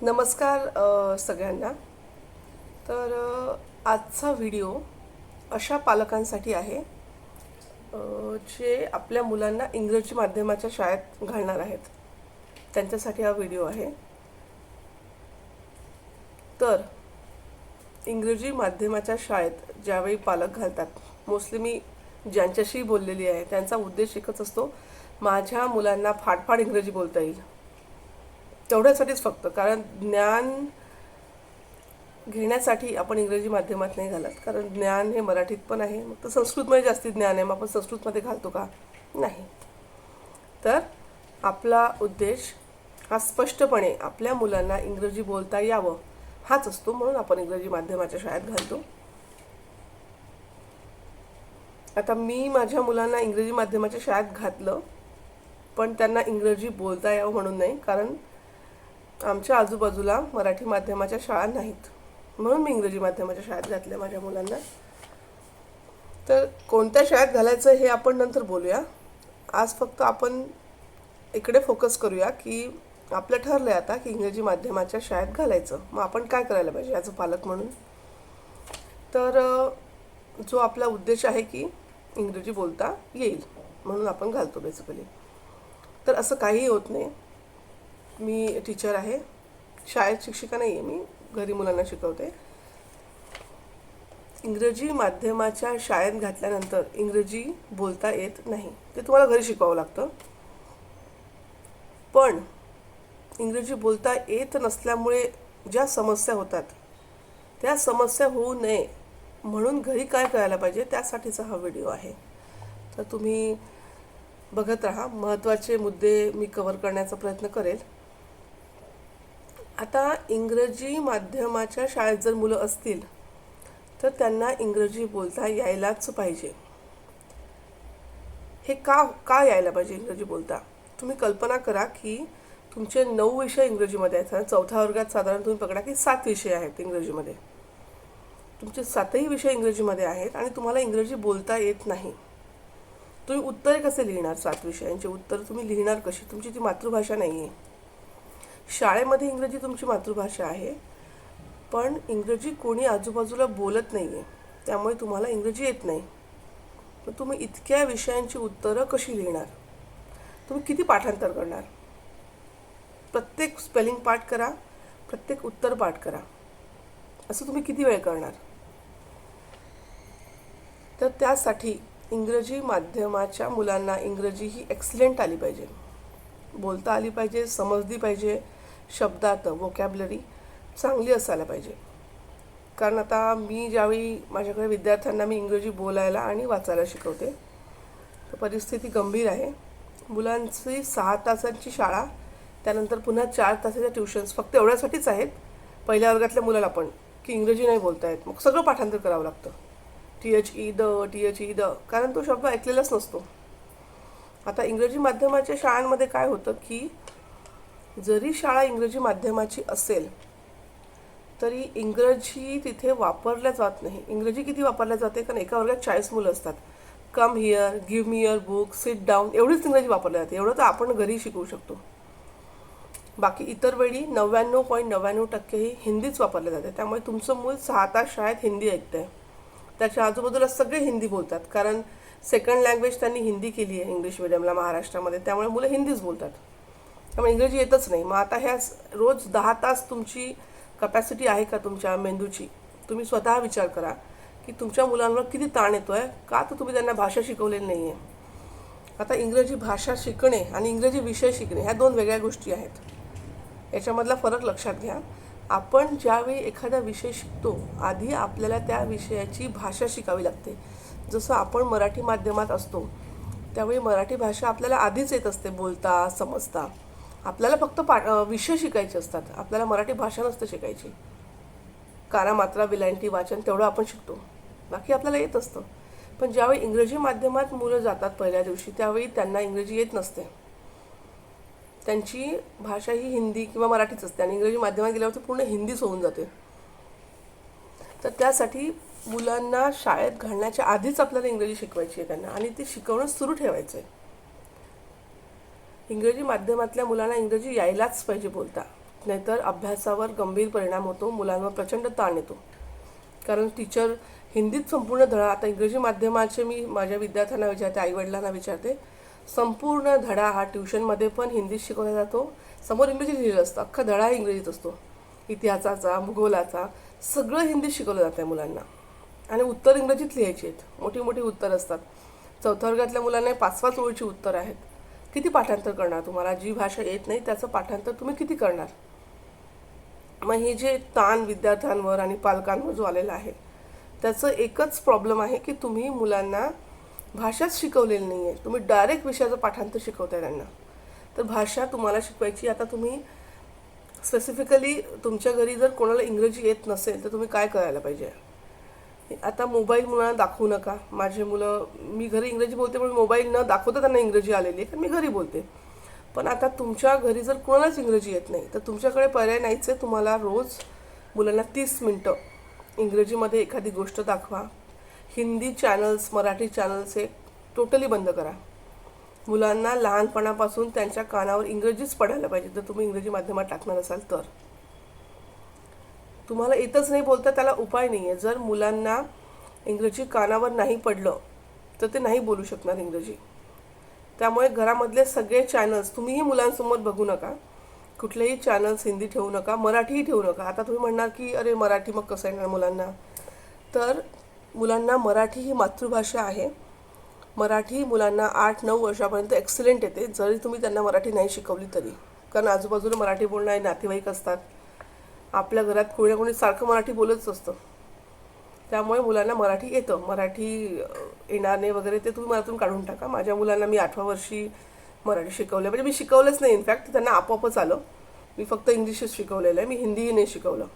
नमस्कार सगळ्यांना. तर आजचा व्हिडिओ अशा पालकांसाठी आहे जे आपल्या मुलांना इंग्रजी माध्यमाच्या शाळेत घालणार आहेत. त्यांच्यासाठी हा व्हिडिओ आहे. तर इंग्रजी माध्यमाच्या शाळेत ज्यावेळी पालक घालतात, मोस्टली मी ज्यांच्याशी बोललेली आहे त्यांचा उद्देश एकच असतो, माझ्या मुलांना फाडफाड इंग्रजी बोलता येईल, तेवढ्यासाठीच फक्त. कारण ज्ञान घेण्यासाठी आपण इंग्रजी माध्यमात नाही घालत, कारण ज्ञान हे मराठीत पण आहे. मग तर संस्कृतमध्ये जास्ती ज्ञान आहे, मग आपण संस्कृतमध्ये घालतो का? नाही. तर आपला उद्देश हा स्पष्टपणे आपल्या मुलांना इंग्रजी बोलता यावं हाच असतो, म्हणून आपण इंग्रजी माध्यमाच्या शाळेत घालतो. आता मी माझ्या मुलांना इंग्रजी माध्यमाच्या शाळेत घातलं, पण त्यांना इंग्रजी बोलता यावं म्हणून नाही, कारण आमच्या आजूबाजूला मराठी माध्यमाच्या शाळा नाहीत, म्हणून मी इंग्रजी माध्यमाच्या शाळेत घातल्या माझ्या मुलांना. तर कोणत्या शाळेत घालायचं हे आपण नंतर बोलूया. आज फक्त आपण इकडे फोकस करूया की आपलं ठरलं आहे आता की इंग्रजी माध्यमाच्या शाळेत घालायचं. मग आपण काय करायला पाहिजे ॲज अ पालक म्हणून? तर जो आपला उद्देश आहे की इंग्रजी बोलता येईल म्हणून आपण घालतो बेसिकली. तर असं काहीही होत नाही. मी टीचर आहे, शाळेत शिक्षिका नाही आहे, मी घरी मुलांना शिकवते. इंग्रजी माध्यमाच्या शाळेत घातल्यानंतर इंग्रजी बोलता येत नाही, ते तुम्हाला घरी शिकवावं लागतं. पण इंग्रजी बोलता येत नसल्यामुळे ज्या समस्या होतात त्या समस्या होऊ नये म्हणून घरी काय करायला पाहिजे त्यासाठीचा हा व्हिडिओ आहे. तर तुम्ही बघत राहा, महत्त्वाचे मुद्दे मी कव्हर करण्याचा प्रयत्न करेल. आता इंग्रजी माध्यमाच्या शाळेत जर मुलं असतील तर त्यांना इंग्रजी बोलता यायलाच पाहिजे. हे का यायला पाहिजे इंग्रजी बोलता? तुम्ही कल्पना करा की तुमचे 9 विषय इंग्रजीमध्ये आहेत. चौथ्या वर्गात साधारण तुम्ही पकडा की 7 विषय आहेत इंग्रजीमध्ये. तुमचे 7ही विषय इंग्रजीमध्ये आहेत आणि तुम्हाला इंग्रजी बोलता येत नाही. तुम्ही उत्तरे कसे लिहिणार? 7 विषयांचे उत्तर तुम्ही लिहिणार कशी? तुमची ती मातृभाषा नाही आहे. शाळेमध्ये इंग्रजी तुमची मातृभाषा आहे, पण इंग्रजी कोणी आजूबाजूला बोलत नाही आहे, त्यामुळे तुम्हाला इंग्रजी येत नाही. मग तुम्ही इतक्या विषयांची उत्तरं कशी लिहिणार? तुम्ही किती पाठांतर करणार? प्रत्येक स्पेलिंग पाठ करा, प्रत्येक उत्तर पाठ करा, असं तुम्ही किती वेळ करणार? तर त्यासाठी इंग्रजी माध्यमाच्या मुलांना इंग्रजी ही एक्सलंट आली पाहिजे, बोलता आली पाहिजे, समजली पाहिजे, शब्दात वोकॅब्युलरी चांगली असायला पाहिजे. कारण आता मी ज्यावेळी माझ्याकडे विद्यार्थ्यांना मी इंग्रजी बोलायला आणि वाचायला शिकवते, तर परिस्थिती गंभीर आहे. मुलांची 6 तासांची शाळा, त्यानंतर पुन्हा 4 तासाच्या ट्युशन्स फक्त एवढ्यासाठीच आहेत पहिल्या वर्गातल्या मुलाला पण, की इंग्रजी नाही बोलता येत. मग सगळं पाठांतर करावं लागतं, THE द, कारण तो शब्द ऐकलेलाच नसतो. आता इंग्रजी माध्यमाच्या शाळांमध्ये काय होतं की जरी शाळा इंग्रजी माध्यमाची असेल तरी इंग्रजी तिथे वापरल्या जात नाही. इंग्रजी किती वापरल्या जाते? कारण एका वर्गात 40 मुलं असतात. Come here, give me your book, sit down, एवढीच इंग्रजी वापरल्या जाते. एवढं तर आपण घरी शिकवू शकतो. बाकी इतर वेळी 99.99% ही हिंदीच वापरल्या जाते. त्यामुळे तुमचं मूल 6 तास शाळेत हिंदी ऐकतंय, त्याच्या आजूबाजूला सगळे हिंदी बोलतात, कारण सेकंड लँग्वेज त्यांनी हिंदी केली आहे इंग्लिश मिडियमला महाराष्ट्रामध्ये, त्यामुळे मुलं हिंदीच बोलतात, त्यामुळे इंग्रजी येतच नाही. मग आता ह्या रोज 10 तास तुमची कपॅसिटी आहे का तुमच्या मेंदूची? तुम्ही स्वतः विचार करा की तुमच्या मुलांवर किती ताण येतो आहे, का तर तुम्ही त्यांना भाषा शिकवलेली नाही आहे. आता इंग्रजी भाषा शिकणे आणि इंग्रजी विषय शिकणे ह्या 2 वेगळ्या गोष्टी आहेत. याच्यामधला फरक लक्षात घ्या. आपण ज्यावेळी एखादा विषय शिकतो, आधी आपल्याला त्या विषयाची भाषा शिकावी लागते. जसं आपण मराठी माध्यमात असतो त्यावेळी मराठी भाषा आपल्याला आधीच येत असते, बोलता समजता. आपल्याला फक्त विषय शिकायचे असतात, आपल्याला मराठी भाषा नसते शिकायची. काना, मात्रा, विलांटी, वाचन तेवढं आपण शिकतो, बाकी आपल्याला येत असतं. पण ज्यावेळी इंग्रजी माध्यमात मुलं जातात पहिल्या दिवशी, त्यावेळी त्यांना इंग्रजी येत नसते. त्यांची भाषा ही हिंदी किंवा मराठीच असते आणि इंग्रजी माध्यमात गेल्यावरती पूर्ण हिंदीच होऊन जाते. तर त्यासाठी मुलांना शाळेत घालण्याच्या आधीच आपल्याला इंग्रजी शिकवायची आहे त्यांना, आणि ती शिकवणं सुरू ठेवायचं आहे. इंग्रजी माध्यमातल्या मुलांना इंग्रजी यायलाच पाहिजे बोलता. नाहीतर अभ्यासावर गंभीर परिणाम होतो, मुलांवर प्रचंड ताण येतो. कारण टीचर हिंदीत संपूर्ण धडा, आता इंग्रजी माध्यमाचे मी माझ्या विद्यार्थ्यांना विचारते, आईवडिलांना विचारते, संपूर्ण धडा हा ट्युशनमध्ये पण हिंदीत शिकवला जातो. समोर इंग्रजी लिहिलेलं असतं, अख्खा धडा इंग्रजीत असतो, इतिहासाचा, भूगोलाचा, सगळं हिंदीत शिकवलं जातं आहे मुलांना. आणि उत्तर इंग्रजीत लिहायची आहेत, मोठी मोठी उत्तर असतात. 4थ्या वर्गातल्या मुलांना 5-5 ओळीची उत्तर आहेत. किती पाठांतर करणार? तुम्हाला जी भाषा येत नाही त्याचं पाठांतर तुम्ही किती करणार? मग हे जे ताण विद्यार्थ्यांवर आणि पालकांवर जो आलेला आहे, त्याचं एकच प्रॉब्लेम आहे की तुम्ही मुलांना भाषाच शिकवलेली नाही आहे. तुम्ही डायरेक्ट विषयाचं पाठांतर शिकवताय त्यांना. तर भाषा तुम्हाला शिकवायची. आता तुम्ही स्पेसिफिकली तुमच्या घरी जर कोणाला इंग्रजी येत नसेल तर तुम्ही काय करायला पाहिजे? आता मोबाईल मुलांना दाखवू नका. माझे मुलं, मी घरी इंग्रजी बोलते पण मोबाईल न दाखवता त्यांना इंग्रजी आलेली आहे, कारण मी घरी बोलते. पण आता तुमच्या घरी जर कोणालाच इंग्रजी येत नाही तर तुमच्याकडे पर्याय नाहीच आहे. तुम्हाला रोज मुलांना 30 मिनटं इंग्रजीमध्ये एखादी गोष्ट दाखवा. हिंदी चॅनल्स, मराठी चॅनल्स हे टोटली बंद करा. मुलांना लहानपणापासून त्यांच्या कानावर इंग्रजीच पडायला पाहिजे. जर तुम्ही इंग्रजी माध्यमात टाकणार असाल तर. तुम्हाला येतच नाही बोलता, त्याला उपाय नाही आहे. जर मुलांना इंग्रजी कानावर नाही पडलं तर ते नाही बोलू शकणार इंग्रजी. त्यामुळे घरामधले सगळे चॅनल्स तुम्हीही मुलांसमोर बघू नका. कुठलेही चॅनल्स हिंदी ठेवू नका, मराठीही ठेवू नका. आता तुम्ही म्हणणार की अरे मराठी मग कसं येणार मुलांना? तर मुलांना मराठी ही मातृभाषा आहे. मराठी मुलांना 8-9 वर्षापर्यंत एक्सलंट येते, जरी तुम्ही त्यांना मराठी नाही शिकवली तरी. कारण आजूबाजूला मराठी बोलणारे नातेवाईक असतात. आपल्या घरात कोणी ना कोणी सारखं मराठी बोलतच असतं. त्यामुळे मुलांना मराठी येतं. मराठी येणार नाही वगैरे ते तुम्ही मनातून काढून टाका. माझ्या मुलांना मी 8व्या वर्षी मराठी शिकवलं, म्हणजे मी शिकवलंच नाही. इनफॅक्ट त्यांना आपोआपच आलं. मी फक्त इंग्लिशच शिकवलेलं आहे, मी हिंदीही नाही शिकवलं.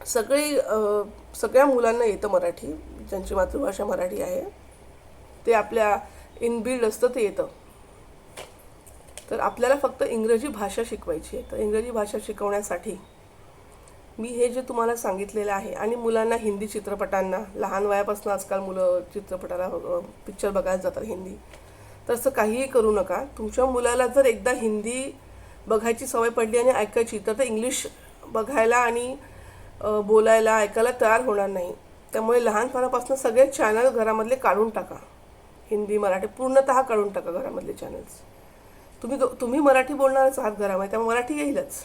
सगळ्या मुलांना येतं मराठी, ज्यांची मातृभाषा मराठी आहे. ते आपल्या इनबिल्ड असतं, ते येतं. तर आपल्याला फक्त इंग्रजी भाषा शिकवायची आहे. तर इंग्रजी भाषा शिकवण्यासाठी मी हे जे तुम्हाला सांगितलेलं आहे, आणि मुलांना हिंदी चित्रपटांना, लहान वयापासून आजकाल मुलं चित्रपटाला पिक्चर बघायला जातात हिंदी. तसं काहीही करू नका. तुमच्या मुलाला जर एकदा हिंदी बघायची सवय पडली आणि ऐकायची, तर ते इंग्लिश बघायला आणि बोलायला, ऐकायला तयार होणार नाही. त्यामुळे लहानपणापासून सगळे चॅनल घरामधले काढून टाका. हिंदी, मराठी पूर्णतः काढून टाका घरामधले चॅनल्स. तुम्ही मराठी बोलणारच आहात घरामध्ये, त्यामुळे मराठी येईलच.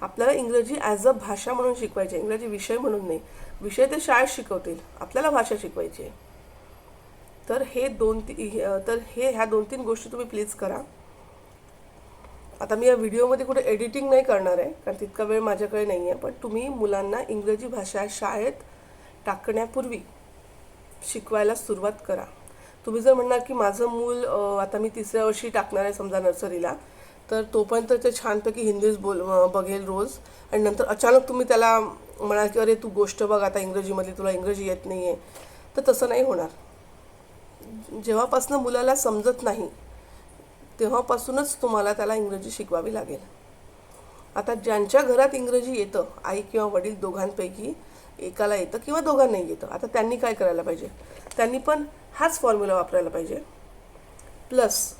आपल्याला इंग्रजी ॲज अ भाषा म्हणून शिकवायची, इंग्रजी विषय म्हणून नाही. विषय ते शाळेत शिकवतील, आपल्याला भाषा शिकवायची आहे. तर ह्या 2-3 गोष्टी तुम्ही प्लीज करा. आता मी या व्हिडिओमध्ये कुठे एडिटिंग नाही करणार आहे, कारण तितका वेळ माझ्याकडे नाही आहे. पण तुम्ही मुलांना इंग्रजी भाषा शाळेत टाकण्यापूर्वी शिकवायला सुरुवात करा. तुम्ही जर म्हणणार की माझं मूल आता मी 3ऱ्या वर्षी टाकणार आहे समजा नर्सरीला, तर तोपर्यंत ते छानपैकी हिंदीच बघेल रोज, आणि नंतर अचानक तुम्ही त्याला म्हणाल की अरे तू गोष्ट बघ आता इंग्रजीमधली, तुला इंग्रजी येत नाही आहे, तर तसं नाही होणार. जेव्हापासून मुलाला समजत नाही तेव्हापासूनच तुम्हाला त्याला इंग्रजी शिकवावी लागेल. आता ज्यांच्या घरात इंग्रजी येतं, आई किंवा वडील दोघांपैकी एकाला येतं किंवा दोघांनाही येतं, आता त्यांनी काय करायला पाहिजे? त्यांनी पण हाच फॉर्म्युला वापरायला पाहिजे. प्लस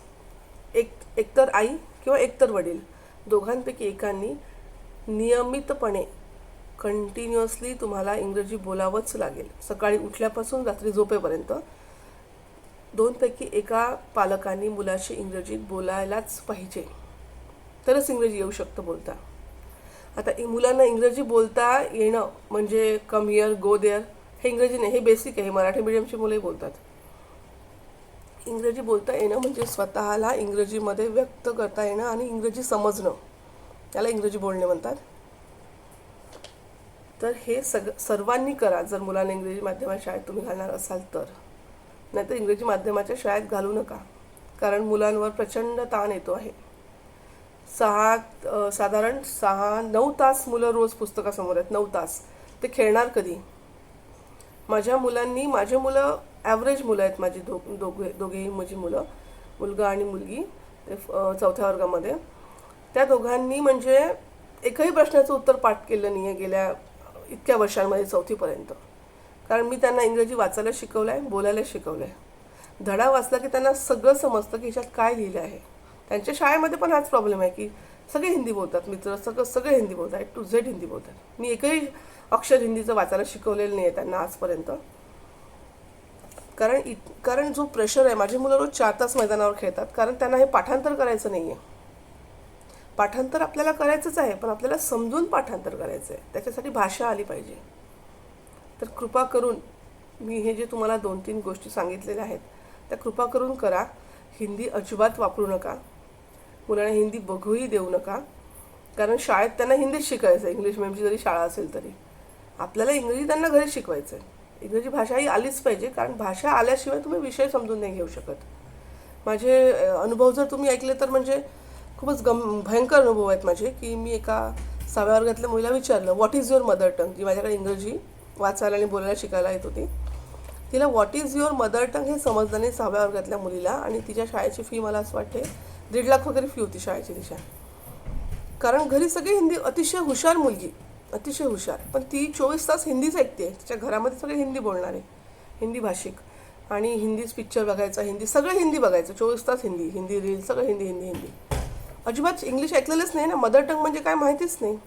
एकतर आई किंवा एकतर वडील, दोघांपैकी एकांनी नियमितपणे कंटिन्युअसली तुम्हाला इंग्रजी बोलावंच लागेल. सकाळी उठल्यापासून रात्री झोपेपर्यंत 2पैकी एका पालकांनी मुलाशी इंग्रजीत बोलायलाच पाहिजे, तरच इंग्रजी येऊ शकतं बोलता. आता मुलांना इंग्रजी बोलता येणं म्हणजे कम हिअर, गो देअर, हे इंग्रजी नाही, हे बेसिक आहे. हे मराठी मीडियमची मुलंही बोलतात. इंग्रजी बोलता येणं म्हणजे स्वतःला इंग्रजीमध्ये व्यक्त करता येणं आणि इंग्रजी समजणं, त्याला इंग्रजी बोलणे म्हणतात. तर हे सर्वांनी करा जर मुलांना इंग्रजी माध्यमाच्या शाळेत तुम्ही घालणार असाल तर. नाहीतर इंग्रजी माध्यमाच्या शाळेत घालू नका, कारण मुलांवर प्रचंड ताण येतो आहे. साधारण 6-9 तास मुलं रोज पुस्तकासमोर आहेत. 9 तास ते खेळणार कधी? माझे मुलं ॲव्हरेज मुलं आहेत माझी, दोघेही माझी मुलं, मुलगा आणि मुलगी, ते 4थ्या वर्गामध्ये. त्या दोघांनी म्हणजे एकही प्रश्नाचं उत्तर पाठ केलं नाही आहे गेल्या इतक्या वर्षांमध्ये, 4थीपर्यंत. कारण मी त्यांना इंग्रजी वाचायला शिकवलं आहे, बोलायला शिकवलं आहे. धडा वाचला की त्यांना सगळं समजतं की ह्याच्यात काय लिहिलं आहे. त्यांच्या शाळेमध्ये पण हाच प्रॉब्लेम आहे की सगळे हिंदी बोलतात, मित्र सगळे हिंदी बोलतात, A to Z हिंदी बोलतात. मी एकही अक्षर हिंदीचं वाचायला शिकवलेलं नाही आहे त्यांना आजपर्यंत. कारण जो प्रेशर आहे, माझी मुलं रोज 4 तास मैदानावर खेळतात, कारण त्यांना हे पाठांतर करायचं नाही आहे. पाठांतर आपल्याला करायचंच आहे, पण आपल्याला समजून पाठांतर करायचं आहे, त्याच्यासाठी भाषा आली पाहिजे. तर कृपा करून मी हे जे तुम्हाला 2-3 गोष्टी सांगितलेल्या आहेत त्या कृपा करून करा. हिंदी अजिबात वापरू नका, मुलांना हिंदी बघूही देऊ नका, कारण शाळेत त्यांना हिंदीच शिकायचं आहे. इंग्लिश मिडियमची जरी शाळा असेल तरी आपल्याला इंग्रजी त्यांना घरी शिकवायचं आहे. इंग्रजी भाषा ही आलीच पाहिजे, कारण भाषा आल्याशिवाय तुम्ही विषय समजून नाही घेऊ शकत. माझे अनुभव जर तुम्ही ऐकले तर म्हणजे खूपच भयंकर अनुभव आहेत माझे, की मी एका 6व्या वर्गातल्या मुलीला विचारलं, what is your mother tongue, जी माझ्याकडे इंग्रजी वाचायला आणि बोलायला शिकायला येत होती. तिला what is your mother tongue हे समजलं नाही 6व्या वर्गातल्या मुलीला. आणि तिच्या शाळेची फी मला असं वाटते 1.5 लाख वगैरे फी होती शाळेची तिच्या. कारण घरी सगळी हिंदी, अतिशय हुशार मुलगी, अतिशय हुशार, पण ती 24 तास हिंदीच ऐकते. तिच्या घरामध्ये सगळे हिंदी बोलणारे, हिंदी भाषिक, आणि हिंदीच पिक्चर बघायचा, हिंदी सगळं हिंदी बघायचं, 24 तास हिंदी, हिंदी रील, सगळं हिंदी हिंदी हिंदी. अजिबात इंग्लिश ऐकलेलंच नाही ना. मदर टंग म्हणजे काय माहितीच नाही.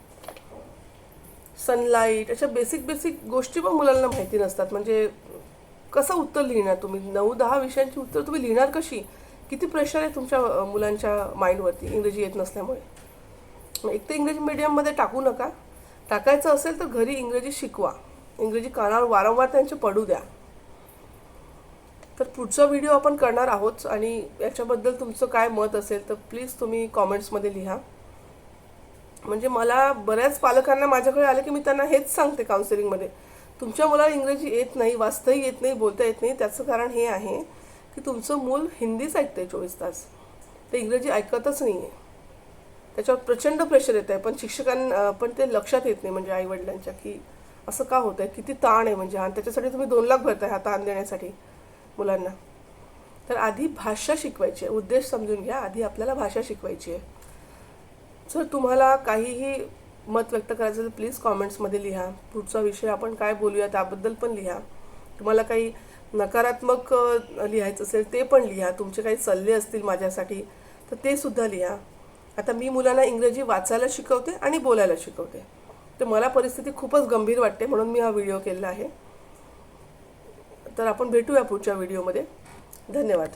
सनलाईट, अशा बेसिक गोष्टी पण मुलांना माहिती नसतात. म्हणजे कसं उत्तर लिहिणार तुम्ही? 9-10 विषयांची उत्तर तुम्ही लिहिणार कशी? किती प्रेशर आहे तुमच्या मुलांच्या माइंडवरती इंग्रजी येत नसल्यामुळे. एक तर इंग्रजी मीडियममध्ये टाकू नका. टाकायचं असेल तर घरी इंग्रजी शिकवा, इंग्रजी कानावर वारंवार त्यांचे पडू द्या. तर पुढचा व्हिडिओ आपण करणार आहोत, आणि याच्याबद्दल तुमचं काय मत असेल तर प्लीज तुम्ही कॉमेंट्समध्ये लिहा. म्हणजे मला बऱ्याच पालकांना माझ्याकडे आले की मी त्यांना हेच सांगते काउन्सिलिंगमध्ये, तुमच्या मुलाला इंग्रजी येत नाही, वाचताही येत नाही, बोलता येत नाही. त्याचं कारण हे आहे की तुमचं मूल हिंदीच ऐकतं 24 तास, ते इंग्रजी ऐकतच नाही आहे. त्याच्यावर प्रचंड प्रेशर येत आहे, पण शिक्षकांना पण ते लक्षात येत नाही, म्हणजे आईवडिलांच्या, की असं का होतं आहे, किती ताण आहे म्हणजे. आणि त्याच्यासाठी तुम्ही 2 लाख भरताय हा ताण देण्यासाठी मुलांना. तर आधी भाषा शिकवायची आहे, उद्देश समजून घ्या. आधी आपल्याला भाषा शिकवायची आहे. जर तुम्हाला काहीही मत व्यक्त करायचं तर प्लीज कॉमेंट्समध्ये लिहा. पुढचा विषय आपण काय बोलूया त्याबद्दल पण लिहा. तुम्हाला काही नकारात्मक लिहायचं असेल ते पण लिहा. तुमचे काही सल्ले असतील माझ्यासाठी तर ते सुद्धा लिहा. आता मी मुलांना इंग्रजी वाचायला शिकवते आणि बोलायला शिकवते, तर मला परिस्थिती खूपच गंभीर वाटते, म्हणून मी हा व्हिडिओ केलेला आहे. तर आपण भेटूया पुढच्या व्हिडिओमध्ये. धन्यवाद.